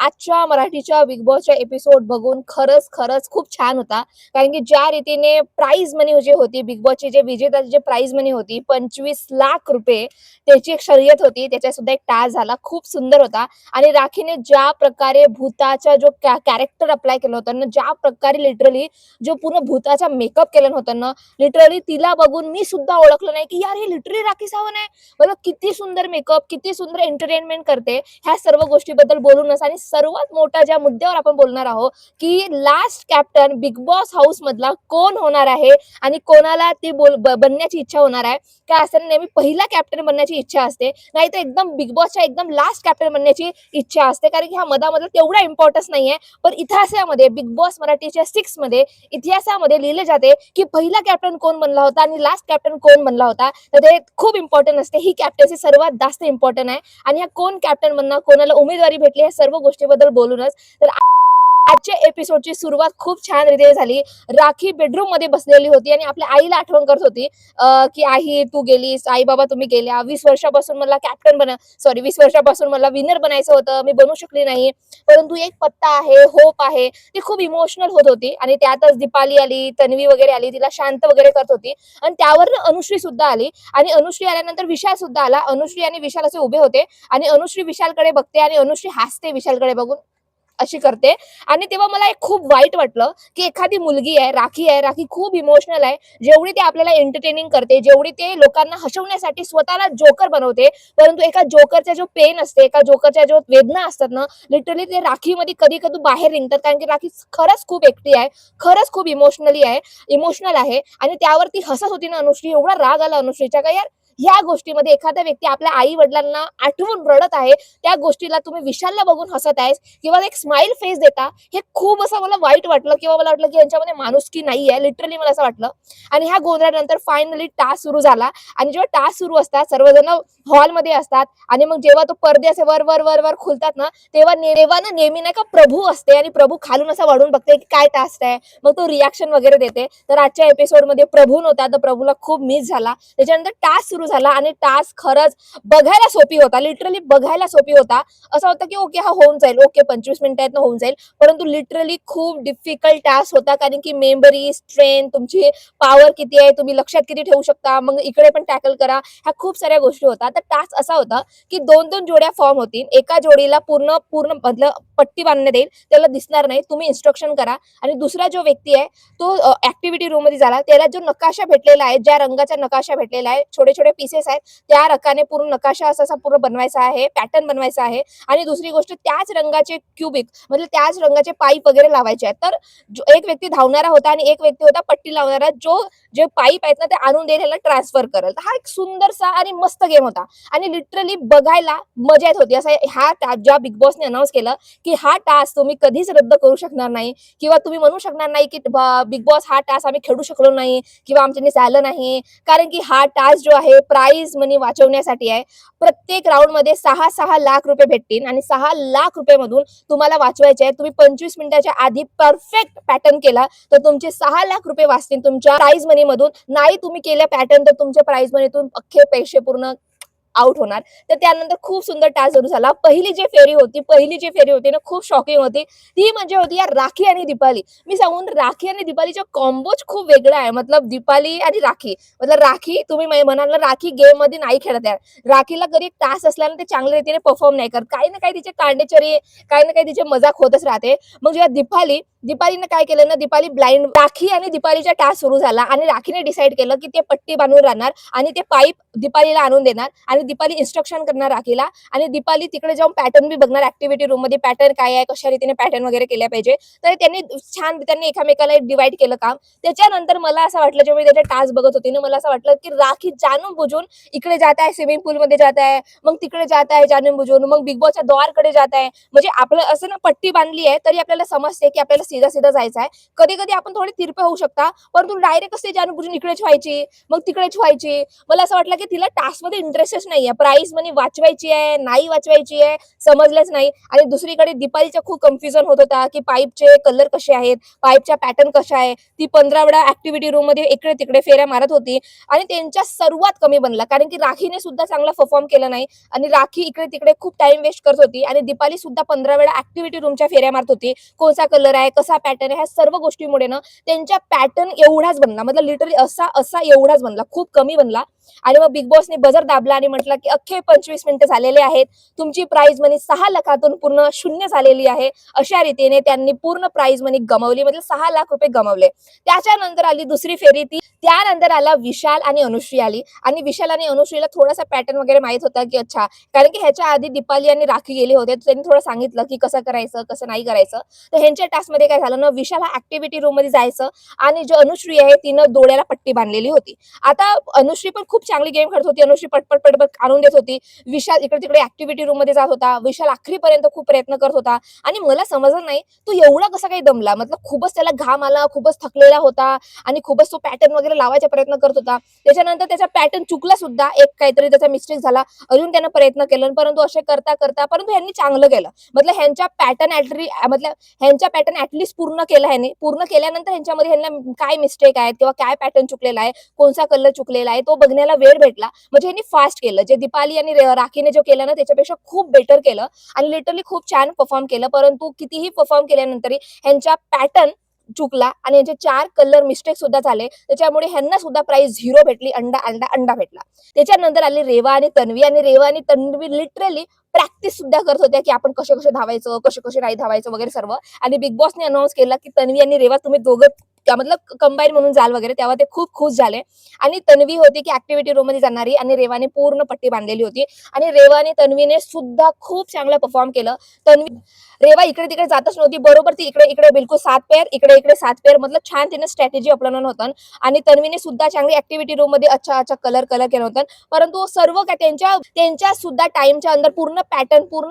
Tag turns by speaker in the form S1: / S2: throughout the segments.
S1: आजच्या मराठीच्या बिग बॉसच्या एपिसोड बघून खरंच खूप छान होता. कारण की ज्या रीतीने प्राइज मनी जी होती, बिग बॉसची जे विजेत्याची जे प्राइज मनी होती ₹25,00,000 त्याची एक शर्यत होती. त्याचा सुद्धा एक टास्क झाला. खूप सुंदर होता आणि राखीने ज्या प्रकारे भूताचा जो कॅरेक्टर अप्लाय केलं होतं ना, ज्या प्रकारे लिटरली जो पूर्ण भूताचा मेकअप केलं होतं ना, लिटरली तिला बघून मी सुद्धा ओळखलं नाही, की यार हे लिटरली राखी सावंत आहे. मतलब किती सुंदर मेकअप, किती सुंदर एंटरटेनमेंट करते. ह्या सर्व गोष्टीबद्दल बोलूनच आणि सर्वात मोठा ज्या मुद्द्यावर आपण बोलणार आहोत, की last captain big boss house मधला कोण होणार आहे आणि कोणाला ती बनण्याची इच्छा होणार आहे. काय असतं नेहमी पहिला कॅप्टन बनण्याची इच्छा असते, नाही तर एकदम बिग बॉसच्या एकदम लास्ट कॅप्टन बनण्याची इच्छा असते. कारण की हा मधामधला तेवढा इम्पॉर्टन्स नाहीये. पण इतिहासामध्ये बिग बॉस मराठीच्या 6 मध्ये इतिहासामध्ये लिहिले जाते, की पहिला कॅप्टन कोण बनला होता आणि लास्ट कॅप्टन कोण बनला होता. तर ते खूप इम्पॉर्टंट असते. ही कॅप्टन्सी सर्वात जास्त इम्पॉर्टंट आहे आणि ह्या कोण कॅप्टन बनणार, कोणाला उमेदवारी भेटली, या सर्व गोष्टीबद्दल बोलूनच तर आजच्या एपिसोडची सुरुवात खूप छान रीतीने झाली. राखी बेडरूम मध्ये बसलेली होती आणि आपल्या आईला आठवण करत होती, की आई तू गेलीस, आई बाबा तुम्ही गेल्या, 20 वर्षापासून मला कॅप्टन 20 वर्षापासून मला विनर बनायचं होतं, मी बनू शकली नाही, परंतु एक पत्ता आहे, होप आहे. ती खूप इमोशनल होत होती आणि त्यातच दीपाली आली, तन्वी वगैरे आली, तिला शांत वगैरे करत होती आणि त्यावर अनुश्री सुद्धा आली आणि अनुश्री आल्यानंतर विशाल सुद्धा आला. अनुश्री आणि विशाल असे उभे होते आणि अनुश्री विशालकडे बघते आणि अनुश्री हसते विशालकडे बघून, अशी करते. आणि तेव्हा मला एक खूप वाईट वाटलं, की एखादी मुलगी आहे, राखी खूप इमोशनल आहे. जेवढी ती आपल्याला एंटरटेनिंग करते, जेवढी ते लोकांना हसवण्यासाठी स्वतःला जोकर बनवते, परंतु एका जोकरचा जो पेन असते, एका जोकरच्या जो वेदना असतात ना, लिटरली ते राखीमध्ये कधी-कधी बाहेर निघतात. कारण की राखी खरंच खूप एकटी आहे, खरंच खूप इमोशनल आहे आणि त्यावर ती हसत होती ना अनुश्री, एवढा राग आला अनुश्रीच्या, का यार ह्या गोष्टीमध्ये एखादा व्यक्ती आपल्या आई-वडिलांना आठवून रडत आहे, त्या गोष्टीला तुम्ही विशालला बघून हसत आहेस किंवा एक स्माइल फेस देता, हे खूप असं मला वाईट वाटलं किंवा मला वाटलं की यांच्यामध्ये माणुसकी नाहीये. लिटरली मला असं वाटलं. आणि ह्या गोंधळानंतर फायनली टास्क सुरू झाला आणि जेव्हा टास्क सुरू असतात, सर्वजण हॉलमध्ये असतात आणि मग जेव्हा तो पडदे असे वर खुलतात ना, तेव्हा ना नेहमी नाही का प्रभू असते आणि प्रभू खालून असा वाढून बघते की काय टास्क आहे. मग तो रिॲक्शन वगैरे देते. तर आजच्या एपिसोडमध्ये प्रभू नव्हता, तर प्रभूला खूप मिस झाला. त्याच्यानंतर टास्क सुरू झाला आणि टास्क खरंच बघायला सोपी होता. लिटरली बघायला सोपी होता. असं होतं की ओके हा होऊन जाईल, ओके 25 मिनिटात होऊन जाईल, परंतु लिटरली खूप डिफिकल्ट टास्क होता. कारण की मेमरी, स्ट्रेंथ, तुमची पॉवर किती आहे, तुम्ही लक्षात किती ठेवू शकता, मग इकडे पण टॅकल करा, ह्या खूप साऱ्या गोष्टी होत्या. तर टास्क असा होता की 2-2 जोड्या फॉर्म होतील. एका जोडीला पूर्ण पूर्ण मधलं पट्टी बांधण्यात येईल, त्याला दिसणार नाही, तुम्ही इन्स्ट्रक्शन करा आणि दुसरा जो व्यक्ती आहे तो ऍक्टिव्हिटी रूम मध्ये झाला, त्याला जो नकाशा भेटलेला आहे, ज्या रंगाचा नकाशा भेटलेला आहे, छोटे छोटे पीसेस आहेत, त्या रकाने पूर्ण नकाशा असा पूर्ण बनवायचा आहे, पॅटर्न बनवायचा आहे. आणि दुसरी गोष्ट त्याच रंगाचे क्यूबिक म्हणजे त्याच रंगाचे पाईप वगैरे लावायचे आहेत. तर एक व्यक्ती धावणारा होता आणि एक व्यक्ती होता पट्टी लावणारा, जो जे पाईप आहेत ना ते आणून देईल, ह्याला ट्रान्सफर करेल. तर हा एक सुंदरसा आणि मस्त गेम होता आणि लिटरली बघायला मजा येत होती. असं हा ज्या बिग बॉसने अनाऊन्स केलं की हा टास्क तुम्ही कधीच रद्द करू शकणार नाही किंवा तुम्ही म्हणू शकणार नाही की बिग बॉस हा टास्क आम्ही खेळू शकलो नाही किंवा आमच्याने झालं नाही. कारण की हा टास्क जो आहे प्राइज मनी वाचवण्यासाठी आहे. प्रत्येक राउंड मध्ये 6-6 लाख रुपये भेटतील आणि 6 लाख रुपये मधून तुम्हाला वाचवायचे आहे. तुम्ही 25 मिनिटाच्या आधी परफेक्ट पॅटर्न केला तर तुमचे 6 लाख रुपये वाचतील तुमच्या प्राइज मनी मधून. नाही तुम्ही केल्या पॅटर्न तर तुमच्या प्राइज मनीतून अख्खे पैसे पूर्ण आउट होणार. तर त्यानंतर खूप सुंदर टास्क सुरू झाला. पहिली जी फेरी होती ना, खूप शॉकिंग होती. ती म्हणजे होती यार राखी आणि दीपाली. मी सांगून राखी आणि दीपालीचा कॉम्बोच खूप वेगळा आहे. मतलब दीपाली आणि राखी, मतलब राखी तुम्ही म्हणाल ना, राखी गेम मध्ये नाही खेळत आहे. राखीला कधी एक टास्क असला ना, ते चांगल्या रीतीने परफॉर्म नाही करत. काही ना काही तिचे कांडेचरी, काही ना काही तिचे मजाक होतच राहते. मग जेव्हा दीपालीने काय केलं ना, दीपाली ब्लाइंड, राखी आणि दीपालीचा टास्क सुरू झाला आणि राखीने डिसाईड केलं की ते पट्टी बांधून राहणार आणि ते पाईप दीपालीला आणून देणार आणि दीपाली इन्स्ट्रक्शन करणार राखीला आणि दीपाली तिकडे जाऊन पॅटर्न बी बघणार ऍक्टिव्हिटी रूम मध्ये, पॅटर्न काय आहे, कशा रीतीने पॅटर्न वगैरे केल्या पाहिजे. तर त्यांनी एकामेकाला डिवाइड केलं काम. त्याच्यानंतर मला असं वाटलं, जेव्हा मी त्याचे टास्क बघत होते ना, मला असं वाटलं की राखी जाणून बुजून इकडे जात आहे, स्विमिंग पूल मध्ये जात आहे, मग तिकडे जात आहे जाणून बुजून, मग बिग बॉसच्या द्वारकडे जात आहे. म्हणजे आपलं असं ना, पट्टी बांधली आहे तरी आपल्याला समजते की आपल्याला सीधा सीधा जायचं आहे. कधी कधी आपण थोडे तिरपे होऊ शकता, परंतु डायरेक्ट असते जाणून इकडेच व्हायची, मग तिकडेच व्हायची. मला असं वाटलं की तिला टास्क मध्ये इंटरेस्टच नाहीये, प्राइस मनी वाचवायची आहे नाही वाचवायची आहे समजलंच नाही. आणि दुसरीकडे दीपालीचा खूप कन्फ्युजन होत होता की पाईपचे कलर कसे आहेत, पाईपच्या पॅटर्न कशा आहे. ती 15 वेळा ऍक्टिव्हिटी रूम मध्ये इकडे तिकडे फेऱ्या मारत होती आणि त्यांच्या सर्वात कमी बनला, कारण की राखीने सुद्धा चांगला परफॉर्म केला नाही आणि राखी इकडे तिकडे खूप टाइम वेस्ट करत होती आणि दीपाली सुद्धा 15 वेळा ऍक्टिव्हिटी रूमच्या फेऱ्या मारत होती. कोणता कलर आहे, कसा पॅटर्न आहे, ह्या सर्व गोष्टीमुळे ना त्यांच्या पॅटर्न एवढाच बनला, मतलब लिटरली असा असा एवढाच बनला, खूप कमी बनला. आणि मग बिग बॉसने बजर दाबला आणि म्हटलं की अख्खे 25 मिनिटं झालेले आहेत, तुमची प्राइज मनी 6 लाखातून पूर्ण शून्य झालेली आहे. अशा रीतीने त्यांनी पूर्ण प्राइज मनी गमावली, म्हणजे 6 लाख रुपये गमावले. त्याच्यानंतर आली दुसरी फेरी, ती त्यानंतर आला विशाल आणि अनुश्री आली. आणि विशाल आणि अनुश्रीला थोडासा पॅटर्न वगैरे माहित होता की अच्छा, कारण की ह्याच्या आधी दीपाली आणि राखी गेले होते, त्यांनी थोडं सांगितलं की कसं करायचं कसं नाही करायचं. तर ह्यांच्या टास्क मध्ये काय झालं ना, विशाल हा ऍक्टिव्हिटी रूम मध्ये जायचं आणि जो अनुश्री आहे तिनं डोळ्याला पट्टी बांधलेली होती. आता अनुश्री पण खूप चांगली गेम खेळत होती, अनुश्री पटपट पटपट आणून देत होती. विशाल इकडे तिकडे ऍक्टिव्हिटी रूम मध्ये जात होता, विशाल अखेरीपर्यंत खूप प्रयत्न करत होता. आणि मला समजलं नाही तो एवढा कसा काही दमला, मतलब खूपच त्याला घाम आला, खूपच थकलेला होता आणि खूपच तो पॅटर्न वगैरे लावायचा प्रयत्न करत होता. त्याच्यानंतर त्याचा पॅटर्न चुकला सुद्धा, एक काहीतरी त्याचा मिस्टेक झाला, अजून त्यानं प्रयत्न केला, परंतु असे करता करता परंतु ह्यांनी चांगलं केलं. मतलब ह्यांच्या पॅटर्न मतलब ह्यांच्या पॅटर्न ऍटलीस्ट पूर्ण केला ह्याने. पूर्ण केल्यानंतर ह्यांच्यामध्ये ह्यांना काय मिस्टेक आहेत किंवा काय पॅटर्न चुकलेला आहे, कोणता कलर चुकलेला आहे, तो बघण्याला वेळ भेटला. म्हणजे ह्यांनी फास्ट केलं. जे दीपाली आणि राखीने जो केलं ना त्याच्यापेक्षा खूप बेटर केलं आणि लिटरली खूप छान परफॉर्म केलं. परंतु कितीही परफॉर्म केल्यानंतर ह्यांच्या पॅटर्न चुकला आणि यांचे 4 कलर मिस्टेक सुद्धा झाले. त्याच्यामुळे ह्यांना सुद्धा प्राइस 0 भेटली, अंडा अंडा अंडा भेटला. त्याच्यानंतर आली रेवा आणि तन्वी, आणि रेवा आणि तन्वी लिटरली प्रॅक्टिस सुद्धा करत होत्या की आपण कसे कसे धावायचं, कसे कसे नाही धावायचं वगैरे सर्व. आणि बिग बॉसने अनाऊन्स केला की तन्वी आणि रेवा तुम्ही दोघं मतलब कंबाईन म्हणून जाल वगैरे, तेव्हा ते खूप खुश झाले. आणि तन्वी होती की ऍक्टिव्हिटी रूम मध्ये जाणारी आणि रेवाने पूर्ण पट्टी बांधलेली होती. आणि रेवा आणि तन्वीने सुद्धा खूप चांगलं परफॉर्म केलं. तन्वी रेवा इकडे तिकडे जातच नव्हती, बरोबर ती इकडे इकडे बिलकुल 7 पेअर, इकडे इकडे 7 पेअर, मतलब छान तिने स्ट्रॅटेजी अपनावलं होतं. आणि तन्वीने सुद्धा चांगली ऍक्टिव्हिटी रूम मध्ये अच्छा अच्छा कलर कलर केलं होतं. परंतु सर्व काय त्यांच्या सुद्धा टाइमच्या अंदर पूर्ण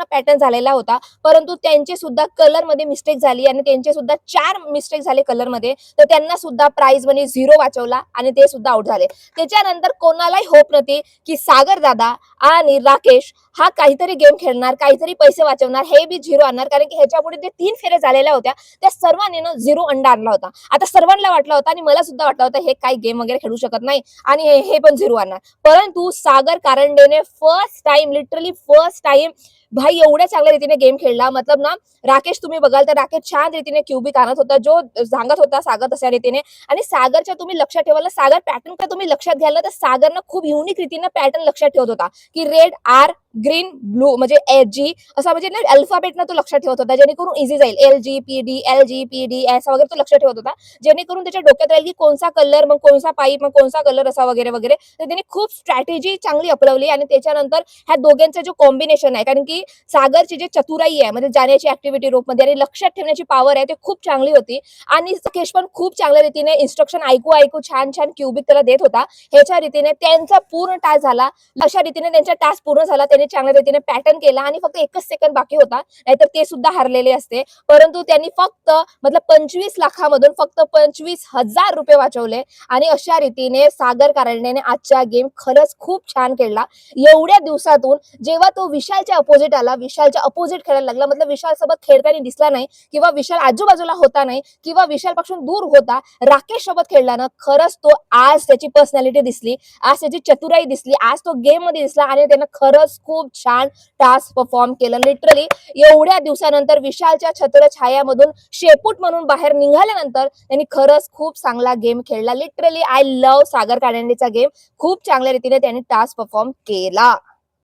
S1: पॅटर्न झालेला होता. परंतु त्यांचे सुद्धा कलर मध्ये मिस्टेक झाली आणि त्यांचे सुद्धा 4 मिस्टेक झाले कलर मध्ये. तर त्यांना सुद्धा प्राइज मनी 0 वाचवला आणि ते सुद्धा आउट झाले. त्याच्यानंतर कोणालाही होप नव्हती की सागर दादा आणि राकेश हा काहीतरी गेम खेळणार, काहीतरी पैसे वाचवणार, हे बी 0 आणणार, कारण की ह्याच्यापुढे जे 3 फेऱ्या झालेल्या होत्या त्या सर्वांनी 0 अंडा आणला होता. आता सर्वांना वाटला होता आणि मला सुद्धा वाटलं होतं हे काही गेम वगैरे खेळू शकत नाही आणि हे पण 0 आणणार. परंतु सागर कारंडेने first time, literally first time भाई एवढ्या चांगल्या रीतीने गेम खेळला. मतलब ना, राकेश तुम्ही बघाल तर राकेश छान रीतीने क्यूबिक आणत होता, जो सांगत होता सागर तशा रीतीने. आणि सागरच्या तुम्ही लक्षात ठेवायला, सागर पॅटर्न का तुम्ही लक्षात घ्याल तर सागरनं खूप युनिक रीतीने पॅटर्न लक्षात ठेवत होता की रेड आर ग्रीन ब्लू म्हणजे जी असा, म्हणजे अल्फाबेटनं तो लक्षात ठेवत होता, जेणेकरून इझी जाईल. LGPD असा वगैरे तो लक्षात ठेवत होता, जेणेकरून त्याच्या डोक्यात राहील की कोणता कलर, मग कोणता पाईप, मग कोणता कलर असा वगैरे वगैरे. तर त्याने खूप स्ट्रॅटेजी चांगली अपलवली. आणि त्याच्यानंतर ह्या दोघांचा जो कॉम्बिनेशन आहे, कारण की सागरची जी चतुराई आहे म्हणजे जाण्याची ऍक्टिव्हिटी रूम मध्ये आणि लक्षात ठेवण्याची पॉवर आहे, ते खूप चांगली होती. आणि केश पण खूप चांगल्या रीतीने इन्स्ट्रक्शन ऐकू छान छान क्यूबिक त्याला देत होता. ह्याच्या रीतीने त्यांचा पूर्ण टास्क झाला. अशा रीतीने त्यांचा टास्क पूर्ण झाला. त्यांनी चांगल्या रीतीने पॅटर्न केला आणि फक्त 1च सेकंद बाकी होता, नाहीतर ते सुद्धा हारलेले असते. परंतु त्यांनी फक्त मतलब 25 लाखामधून फक्त 25,000 रुपये वाचवले. आणि अशा रीतीने सागर कारंडेने आजचा गेम खरंच खूप छान खेळला. एवढ्या दिवसातून जेव्हा तो विशालच्या अपोजिट आला, विशालच्या अपोजिट खेळायला लागला, मतलब विशाल सोबत खेळताना दिसला नाही किंवा विशाल आजूबाजूला होता नाही किंवा विशाल पासून दूर होता, राकेश सोबत खेळला ना, खरंच तो आज त्याची पर्सनॅलिटी दिसली, आज त्याची चतुराई दिसली, आज तो गेम मध्ये दिसला आणि त्यानं खरंच खूप छान टास्क परफॉर्म केलं. लिटरली एवढ्या दिवसानंतर विशालच्या छत्रछायामधून शेपूट म्हणून बाहेर निघाल्यानंतर त्यांनी खरंच खूप चांगला गेम खेळला. लिटरली आय लव्ह सागर कारंडेचा गेम. खूप चांगल्या रीतीने त्यांनी टास्क परफॉर्म केला.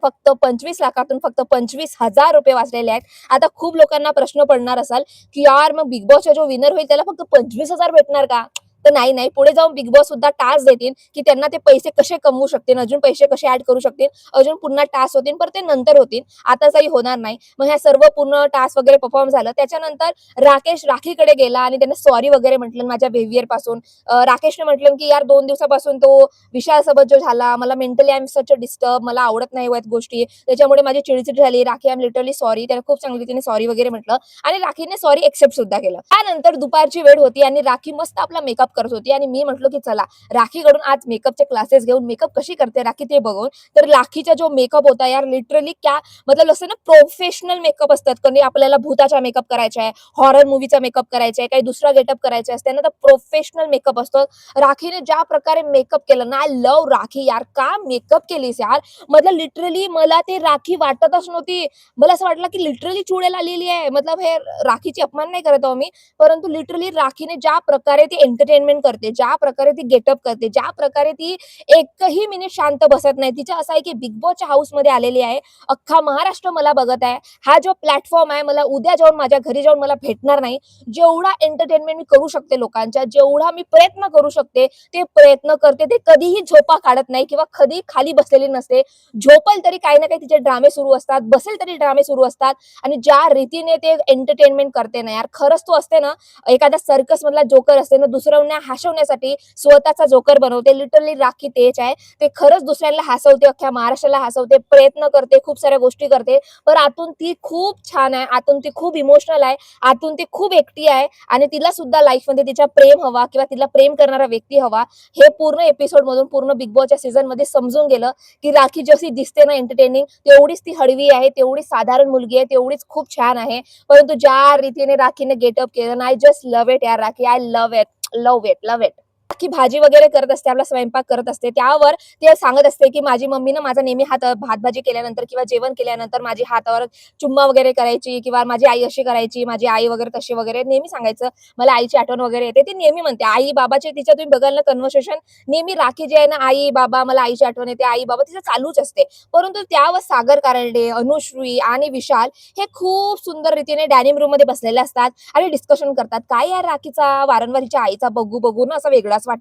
S1: फक्त 25 लाखातून फक्त 25,000 रुपये वाचलेले आहेत. आता खूप लोकांना प्रश्न पडणार असाल की यार मग बिग बॉसचा जो विनर होईल त्याला फक्त 25,000 भेटणार का? तर नाही नाही, पुढे जाऊन बिग बॉस सुद्धा टास्क देतील की त्यांना ते पैसे कसे कमवू शकतील, अजून पैसे कसे ऍड करू शकतील, अजून पुन्हा टास्क होतील, पण ते नंतर होतील, आता काही होणार नाही. मग ह्या सर्व पूर्ण टास्क वगैरे परफॉर्म झालं. त्याच्यानंतर राकेश राखीकडे गेला आणि त्याने सॉरी वगैरे म्हटलं माझ्या बिहेवियर पासून. राकेशने म्हटलं की यार 2 दिवसापासून तो विशाल सोबत जो झाला, मला mentally I am such a disturb, मला आवडत नाही वाईट गोष्टी, त्याच्यामुळे माझी चिडचिड झाली. Rakhi I am literally sorry. त्याने खूप चांगल्या रीतीने सॉरी वगैरे म्हटलं आणि राखीने सॉरी एक्सेप्ट सुद्धा केलं. त्यानंतर दुपारची वेळ होती आणि राखी मस्त आपला मेकअप करत होती आणि मी म्हटलं की चला राखीकडून आज मेकअपचे क्लासेस घेऊन मेकअप कशी करते राखी ते बघून. तर राखीचा जो मेकअप होता यार लिटरली क्या मतलब असं ना प्रोफेशनल मेकअप असतात, कधी आपल्याला भूताचा मेकअप करायचा आहे, हॉरर मूवीचा मेकअप करायचा आहे, काही दुसरा गेटअप करायचा असते ना, तर प्रोफेशनल मेकअप असतो. राखीने ज्या प्रकारे मेकअप केलं ना, आय लव्ह राखी यार, का मेकअप केलीस यार. मतलब लिटरली मला ते राखी वाटतच नव्हती. मला असं वाटलं की लिटरली चुडेल आलेली आहे. मतलब हे राखीची अपमान नाही करत आहो मी, परंतु लिटरली राखीने ज्या प्रकारे ती एंटरटेनमेंट करते, ज्या प्रकारे ती गेटअप करते, ज्या प्रकारे ती एकही मिनिट शांत बसत नाही. तिचं असं आहे की बिग बॉसच्या हाऊसमध्ये आलेली आहे, अख्खा महाराष्ट्र मला बघत आहे, हा जो प्लॅटफॉर्म आहे मला उद्या जाऊन माझ्या घरी जाऊन मला भेटणार नाही. जेवढा एंटरटेनमेंट मी करू शकते लोकांच्या, जेवढा मी प्रयत्न करू शकते ते प्रयत्न करते. ते कधीही झोपा काढत नाही किंवा कधी खाली बसलेली नसते. झोपल तरी काही ना काही तिचे ड्रामे सुरू असतात, बसेल तरी ड्रामे सुरू असतात आणि ज्या रीतीने ते एंटरटेनमेंट करते ना यार, खरंच तो असते ना एखादा सर्कस मधला जोकर असते ना, दुसऱ्यांना हसवण्यासाठी स्वतःचा जोकर बनवते. लिटरली राखी तेच आहे. ते खरंच दुसऱ्यांना हसवते, अख्ख्या महाराष्ट्राला हसवते, प्रयत्न करते, खूप साऱ्या गोष्टी करते, पण आतून ती खूप छान आहे, आतून ती खूप इमोशनल आहे, आतून ती खूप एकटी आहे आणि तिला सुद्धा लाईफमध्ये तिच्या प्रेम हवा किंवा तिला प्रेम करणारा व्यक्ती हवा. हे पूर्ण एपिसोड मधून पूर्ण बिग बॉसच्या सीझन मध्ये समजून गेलं की राखी जशी दिसते ना एंटरटेनिंग, तेवढीच ती हळवी आहे, तेवढीच साधारण मुलगी आहे, तेवढीच खूप छान आहे. परंतु ज्या रीतीने राखीने गेटअप केलं ना, आय जस्ट लव्ह इट यार rakhi, I love it, love it, love it. की भाजी वगैरे करत असते, आपला स्वयंपाक करत असते, त्यावर ते सांगत असते की माझी मम्मी ना माझा नेहमी हात भात भाजी केल्यानंतर किंवा जेवण केल्यानंतर माझी हातावर चुम्मा वगैरे करायची किंवा माझी आई अशी करायची, माझी आई वगैरे तशी वगैरे नेहमी सांगायचं. मला आईची आठवण वगैरे येते. ती नेहमी म्हणते आई बाबाचे तिच्या तुम्ही बघाल ना कन्व्हर्सेशन, नेहमी राखी जी आहे ना, आई बाबा मला आईची आठवण येते, आई बाबा तिचं चालूच असते. परंतु त्यावर सागर कारंडे, अनुश्री आणि विशाल हे खूप सुंदर रीतीने डायनिंग रूम मध्ये बसलेले असतात आणि डिस्कशन करतात. काय यार राखीचा वारंवार हिच्या आईचा बघू बघू ना असं वेगळाच वाटते.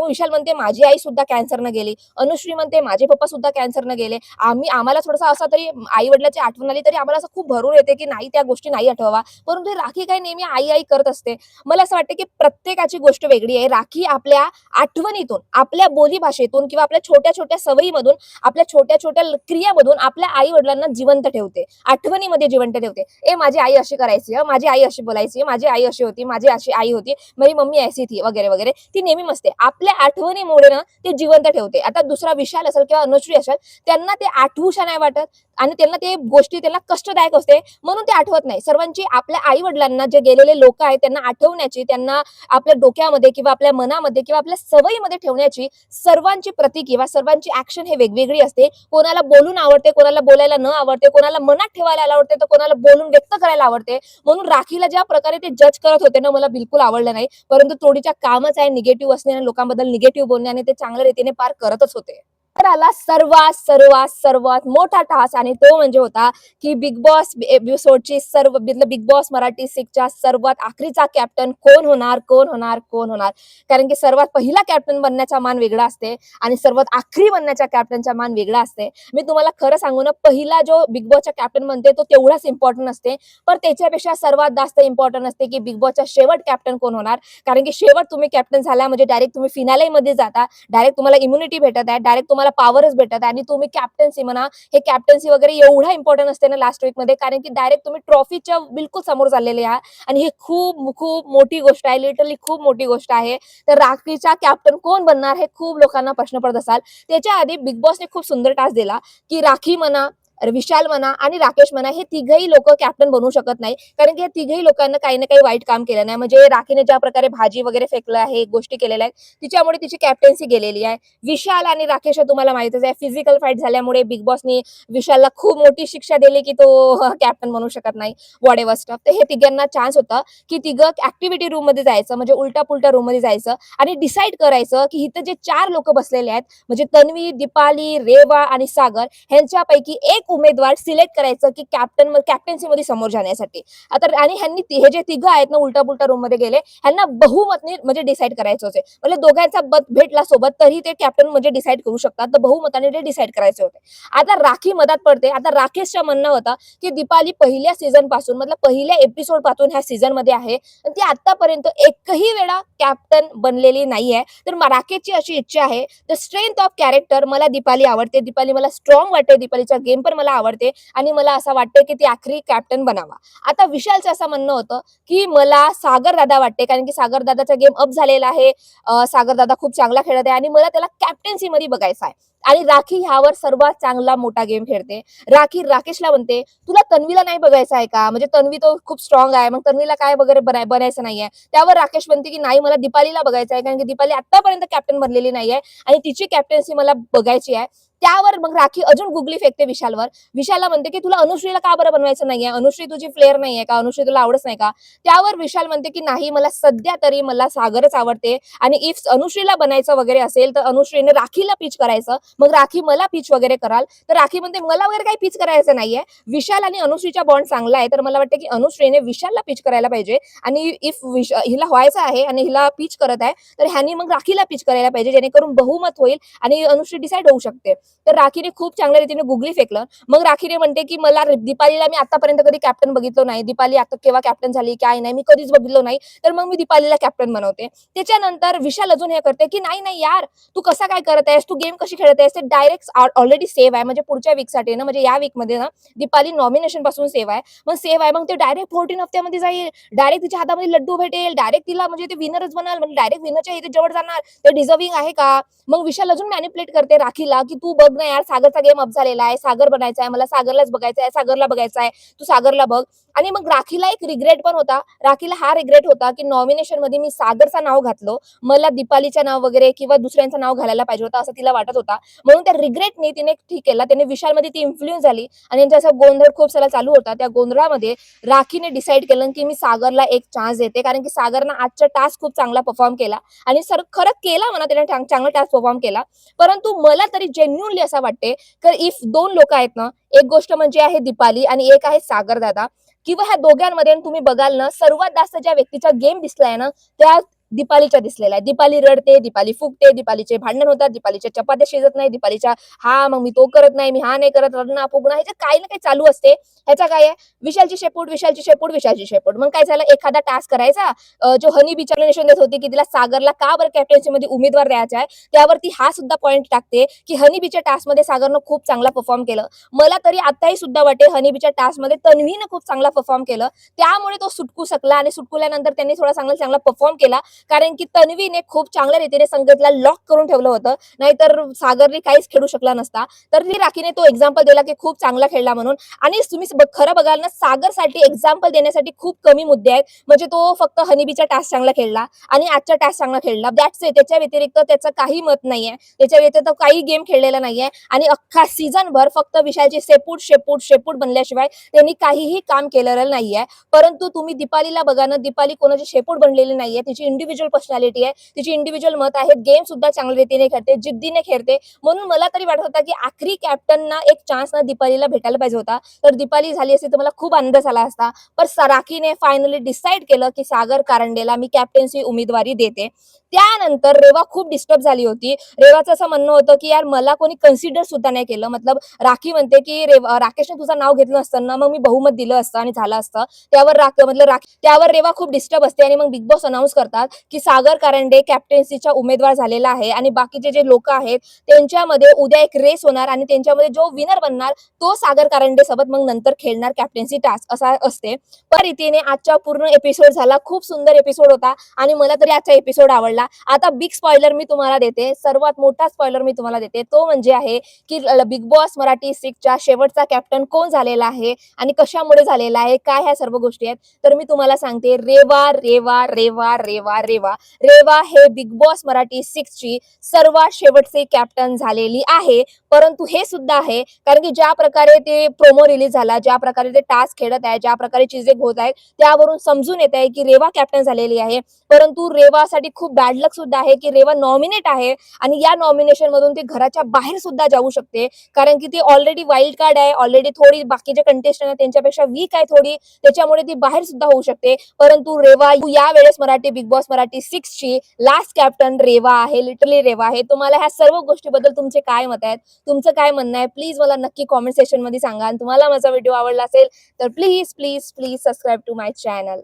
S1: विशाल म्हणते माझी आई सुद्धा कॅन्सरनं गेली, अनुश्री म्हणते माझे पप्पा सुद्धा कॅन्सरनं गेले, आम्हाला थोडासा असा तरी आई वडिलांची आठवण आली तरी आम्हाला असं खूप भरून येते की नाही त्या गोष्टी नाही आठवावा. परंतु ही राखी काय नेहमी आई आई करत असते. मला असं वाटतं की प्रत्येकाची गोष्ट वेगळी आहे. राखी आपल्या आठवणीतून, आपल्या बोलीभाषेतून किंवा आपल्या छोट्या छोट्या सवयीमधून, आपल्या छोट्या छोट्या क्रियामधून आपल्या आई वडिलांना जिवंत ठेवते, आठवणीमध्ये जिवंत ठेवते. माझी आई अशी करायची, माझी आई अशी बोलायची, माझी आई अशी होती, माझी अशी आई होती, मेरी मम्मी ऐसी थी वगैरे वगैरे. ती नेहमी मस्ते आपल्या आठवणीमुळे ना ते जिवंत ठेवते. आता दुसरा विशाल असेल किंवा अनुश्री असेल, त्यांना ते आठवूशा नाही वाटत आणि त्यांना ते गोष्टी त्यांना कष्टदायक असते म्हणून ते आठवत नाही. सर्वांची आपल्या आई वडिलांना जे गेलेले लोक आहेत त्यांना आठवण्याची, त्यांना आपल्या डोक्यामध्ये किंवा आपल्या मनामध्ये किंवा आपल्या सवयीमध्ये ठेवण्याची सर्वांची प्रतीक किंवा सर्वांची ऍक्शन हे वेगवेगळी असते. कोणाला बोलून आवडते, कोणाला बोलायला न आवडते, कोणाला मनात ठेवायला आवडते, तर कोणाला बोलून व्यक्त करायला आवडते. म्हणून राखीला ज्या प्रकारे ते जज करत होते ना, मला बिलकुल आवडलं नाही. परंतु थोडीच्या कामच आहे निगेटिव्ह असणे आणि लोकांबद्दल निगेटिव्ह बोलणे आणि ते चांगल्या रीतीने पार करतच होते. तर आला सर्वात सर्वात सर्वात मोठा टास्क आणि तो म्हणजे होता की बिग बॉस एपिसोडची सर्व बिग बॉस मराठी 6च्या सर्वात आखरीचा कॅप्टन कोण होणार, कोण होणार, कोण होणार. कारण की सर्वात पहिला कॅप्टन बनण्याचा मान वेगळा असते आणि सर्वात आखरी बनण्याच्या कॅप्टनचा मान वेगळा असते. मी तुम्हाला खरं सांगू ना, पहिला जो बिग बॉसचा कॅप्टन बनते तो तेवढाच इम्पॉर्टंट असते, पण त्याच्यापेक्षा सर्वात जास्त इम्पॉर्टंट असते की बिग बॉसचा शेवट कॅप्टन कोण होणार. कारण की शेवट तुम्ही कॅप्टन झाला म्हणजे डायरेक्ट तुम्ही फिनाले मध्ये जाता, डायरेक्ट तुम्हाला इम्युनिटी भेटत आहे, डायरेक्ट तुम्हाला पॉवरच भेटत आहे आणि तुम्ही कॅप्टन्सी म्हणा, हे कॅप्टन्सी वगैरे एवढा इम्पॉर्टंट असते ना लास्ट वीक मध्ये, कारण की डायरेक्ट तुम्ही ट्रॉफीच्या बिलकुल समोर चाललेले आहात आणि हे खूप खूप मोठी गोष्ट आहे, लिटरली खूप मोठी गोष्ट आहे. तर राखीचा कॅप्टन कोण बनणार हे खूप लोकांना प्रश्न पडत असाल. त्याच्या आधी बिग बॉसने खूप सुंदर टास्क दिला की राखी म्हणा, विशाल म्हणा आणि राकेश म्हणा, हे तिघही लोक कॅप्टन बनवू शकत नाही, कारण की या तिघही लोकांना काही ना काही वाईट काम केलं नाही. म्हणजे राखीने ज्या प्रकारे भाजी वगैरे फेकलं आहे, गोष्टी केलेल्या आहेत, तिच्यामुळे तिची कॅप्टन्सी गेलेली आहे. विशाल आणि राकेश तुम्हाला माहितच आहे, फिजिकल फाईट झाल्यामुळे बिग बॉसनी विशालला खूप मोठी शिक्षा दिली की तो कॅप्टन बनवू शकत नाही, वॉट एव्हर स्टफ. तर हे तिघांना चान्स होता की तिघं ऍक्टिव्हिटी रूम मध्ये जायचं, म्हणजे उलटा पुलटा रूम मध्ये जायचं आणि डिसाईड करायचं की इथं जे 4 लोक बसलेले आहेत म्हणजे तन्वी, दीपाली, रेवा आणि सागर, ह्यांच्यापैकी एक उमेदवार सिलेक्ट करायचं की कॅप्टन्सी मध्ये समोर जाण्यासाठी. आता आणि ह्यांनी हे जे तिघं आहेत ना उलटा पुलटा रूम मध्ये गेले, ह्यांना बहुमतने म्हणजे डिसाईड करायचं होते. म्हणजे दोघांचा मत भेटला सोबत तरी ते कॅप्टन म्हणजे डिसाईड करू शकतात. तर बहुमताने ते डिसाईड करायचे होते. आता राखी मधात पडते. आता राकेशचं म्हणणं होतं की दीपाली पहिल्या सीझन पासून मतलब पहिल्या एपिसोड पासून ह्या सीझन मध्ये आहे. ती आतापर्यंत एकही वेळा कॅप्टन बनलेली नाहीये. तर राकेशची अशी इच्छा आहे. द स्ट्रेंथ ऑफ कॅरेक्टर मला दीपाली आवडते. दीपाली मला स्ट्रॉंग वाटते. दीपालीचा गेम पण मला आवडते आणि मला असं वाटते की ती आखरी कॅप्टन बनावा. आता विशालचं असं म्हणणं होतं की मला सागर दादा वाटते कारण की सागर दादाचा गेम अप झालेला आहे. सागर दादा खूप चांगला खेळत आहे आणि मला त्याला कॅप्टन्सी मध्ये बघायचं आहे. आणि राखी ह्यावर सर्वात चांगला मोठा गेम खेळते. राखी राकेशला म्हणते तुला तन्वीला नाही बघायचं आहे का? म्हणजे तन्वी तो खूप स्ट्रॉंग आहे. मग तन्वीला काय वगैरे बनायचं नाहीये. त्यावर राकेश म्हणते की नाही मला दीपालीला बघायचं आहे कारण की दीपाली आतापर्यंत कॅप्टन बनलेली नाहीये आणि तिची कॅप्टन्सी मला बघायची आहे. त्यावर मग राखी अजून गुगली फेकते विशालवर. विशालला म्हणते की तुला अनुश्रीला का बरं बनवायचं नाहीये? अनुश्री तुझी प्लेअर नाहीये का? अनुश्री तुला आवडत नाही का? त्यावर विशाल म्हणते की नाही मला सध्या तरी मला सागरच आवडते आणि इफ अनुश्रीला बनायचं वगैरे असेल तर अनुश्रीने राखीला पिच करायचं. मग राखी मला पिच वगैरे कराल तर राखी म्हणते मला वगैरे काही पिच करायचं नाहीये. विशाल आणि अनुश्रीचा बॉन्ड चांगला आहे तर मला वाटतं की अनुश्रीने विशालला पिच करायला पाहिजे आणि इफ हिला व्हायचं आहे आणि हिला पिच करत आहे तर ह्यानी मग राखीला पिच करायला पाहिजे जेणेकरून बहुमत होईल आणि अनुश्री डिसाईड होऊ शकते. तर राखीने खूप चांगल्या रीतीने गुगली फेकलं. मग राखीने म्हणते की मला दीपालीला मी आतापर्यंत कधी कॅप्टन बघितलं नाही. दीपाली आता केव्हा कॅप्टन झाली काय नाही मी कधीच बघितलं नाही. तर मग मी दीपालीला कॅप्टन बनवते. त्याच्यानंतर विशाल अजून हे करते की नाही नाही यार तू कसा काय करत आहेस? तू गेम कशी खेळत आहेस? ते डायरेक्ट ऑलरेडी सेव्ह आहे. म्हणजे पुढच्या वीकसाठी ना म्हणजे या वीकमध्ये ना दीपाली नॉमिनेशन पासून सेव्ह आहे. मग सेव्ह आहे मग ते डायरेक्ट 14 हफ्त्यामध्ये जाईल. डायरेक्ट तिच्या हातामध्ये लड्डू भेटेल. डायरेक्ट तिला म्हणजे ते विनरच बनाल. म्हणजे डायरेक्ट विनरच्या इथे जवळ जाणार. ते डिझर्विंग आहे का? मग विशाल अजून मॅनिपुलेट करते राखीला की तू बघ ना यार सागरचा गेम अप झालेला आहे. सागर बनायचा आहे. मला सागरलाच बघायचं आहे. सागरला बघायचं आहे. तू सागरला बघ. आणि मग राखीला एक रिग्रेट पण होता. राखीला हा रिग्रेट होता की नॉमिनेशन मध्ये मी सागरचं नाव घातलं. मला दीपालीचं नाव वगैरे किंवा दुसऱ्यांचं नाव घालायला पाहिजे होतं असं तिला वाटत होता. म्हणून त्या रिग्रेटने तिने ठीक केला. त्याने विशालमध्ये ती इन्फ्लुएन्स झाली आणि त्यांचा असा गोंधळ खूप सारा चालू होता. त्या गोंधळामध्ये राखीने डिसाईड केलं की मी सागरला एक चान्स देते कारण की सागरनं आजचा टास्क खूप चांगला परफॉर्म केला आणि सर खरंच केला म्हणा त्याने चांगला टास्क परफॉर्म केला. परंतु मला तरी जेन्युनली असं वाटते की इफ दोन लोक आहेत ना एक गोष्ट म्हणजे आहे दीपाली आणि एक आहे सागर दादा किंवा ह्या दोघांमध्ये तुम्ही बघाल ना सर्वात जास्त ज्या व्यक्तीचा गेम दिसलाय ना त्या दीपालीच्या दिसलेला आहे. दीपाली रडते, दीपाली फुगते, दीपालीचे भांडण होतात, दीपालीच्या चपात्या शिजत नाही, दीपालीच्या हा मग मी तो करत नाही, मी हा नाही करत, रडणं फुगणं ह्याच्यात काही ना काही चालू असते. ह्याचा काय आहे विशालची शेपूट, विशालची शेपूट, विशालची शेपूट. मग काय झालं एखादा टास्क करायचा जो हनी बिचार निशून देत होती की तिला सागरला का बरं कॅप्टन्सी मध्ये उमेदवार द्यायचा आहे त्यावरती हा सुद्धा पॉईंट टाकते की हनीबीच्या टास्क मध्ये सागरनं खूप चांगला परफॉर्म केलं. मला तरी आताही सुद्धा वाटते हनीबीच्या टास्क मध्ये तन्वीनं खूप चांगला परफॉर्म केलं त्यामुळे तो सुटकू शकला आणि सुटकुल्यानंतर त्यांनी थोडा चांगला परफॉर्म केला कारण की तन्वीने खूप चांगल्या रीतीने संगीतला लॉक करून ठेवलं होतं नाहीतर सागरने काहीच खेळू शकला नसता. तर ती राखीने तो एक्झाम्पल दिला की खूप चांगला खेळला म्हणून आणि तुम्ही खरं बघाल ना सागरसाठी एक्झाम्पल देण्यासाठी खूप कमी मुद्दे आहेत. म्हणजे तो फक्त हनीबीचा टास्क चांगला खेळला आणि आजचा टास्क चांगला खेळला दॅट्स इट. त्याच्या व्यतिरिक्त त्याचं काही मत नाहीये. त्याच्या व्यतिरिक्त काही गेम खेळलेला नाहीये आणि अख्खा सीझन भर फक्त विशालची शेपूट शेपूट शेपूट बनल्याशिवाय त्यांनी काहीही काम केलेलं नाहीये. परंतु तुम्ही दीपालीला बघा ना दीपाली कोणाची शेपूट बनलेली नाहीये. तिची इंडिव्हिज्युअल पर्सनॅलिटी आहे, तिची इंडिव्हिज्युअल मत आहे. गेम सुद्धा चांगल्या रीतीने खेळते, जिद्दीने खेळते. म्हणून मला तरी वाटत होता की आखरी कॅप्टनना एक चान्स ना दीपालीला भेटायला पाहिजे होता. तर दीपाली झाली असती तर मला खूप आनंद झाला असता. पण राखीने फायनली डिसाईड केलं की सागर कारंडेला मी कॅप्टन्सी उमेदवारी देते. त्यानंतर रेवा खूप डिस्टर्ब झाली होती. रेवाचं असं म्हणणं होतं की यार मला कोणी कन्सिडर सुद्धा नाही केलं. मतलब राखी म्हणते की राकेशने तुझं नाव घेतलं असतं ना मग मी बहुमत दिलं असतं आणि झालं असतं. त्यावर रेवा खूप डिस्टर्ब असते आणि मग बिग बॉस अनाऊन्स करतात की सागर कारंडे कॅप्टन्सीचा उमेदवार झालेला आहे आणि बाकीचे जे लोक आहेत त्यांच्यामध्ये उद्या एक रेस होणार आणि त्यांच्यामध्ये जो विनर बनणार तो सागर कारंडे सोबत मग नंतर खेळणार कॅप्टन्सी टास्क असा असते. त्या रीतीने आजचा पूर्ण एपिसोड झाला. खूप सुंदर एपिसोड होता आणि मला तरी आजचा एपिसोड आवडला. आता बिग स्पॉइलर मी तुम्हाला देते. सर्वात मोठा स्पॉइलर मी तुम्हाला देते तो म्हणजे आहे की बिग बॉस मराठी 6 चा शेवटचा कॅप्टन कोण झालेला आहे आणि कशामुळे झालेला आहे काय ह्या सर्व गोष्टी आहेत. तर मी तुम्हाला सांगते रेवा रेवा रेवा रेवा रेवा रेवा हे बिग बॉस मराठी 6 ची सर्वात शेवटचे कॅप्टन झालेली आहे. परंतु हे सुद्धा आहे कारण की ज्या प्रकारे ते प्रोमो रिलीज झाला, ज्या प्रकारे ते टास्क खेळत आहे, ज्या प्रकारे चीजे होत आहेत त्यावरून समजून येत आहे की रेवा कॅप्टन झालेली आहे. परंतु रेवासाठी खूप बॅड बॅड लक सुद्धा आहे की रेवा नॉमिनेट आहे आणि या नॉमिनेशन मधून ती घराच्या बाहेर सुद्धा जाऊ शकते, कारण की ती ऑलरेडी वाईल्ड कार्ड आहे, ऑलरेडी थोडी बाकीचे कंटेस्टंट आहे त्यांच्यापेक्षा वीक आहे थोडी, त्याच्यामुळे ती बाहेर सुद्धा होऊ शकते. परंतु रेवा या वेळेस मराठी बिग बॉस मराठी 6 ची लास्ट कॅप्टन रेवा आहे, लिटरली रेवा आहे. तुम्हाला ह्या सर्व गोष्टीबद्दल तुमचे काय मत आहेत, तुमचं काय म्हणणं आहे, प्लीज मला नक्की कॉमेंट सेक्शन मध्ये सांगा. आणि तुम्हाला माझा व्हिडिओ आवडला असेल तर please please please subscribe to my channel.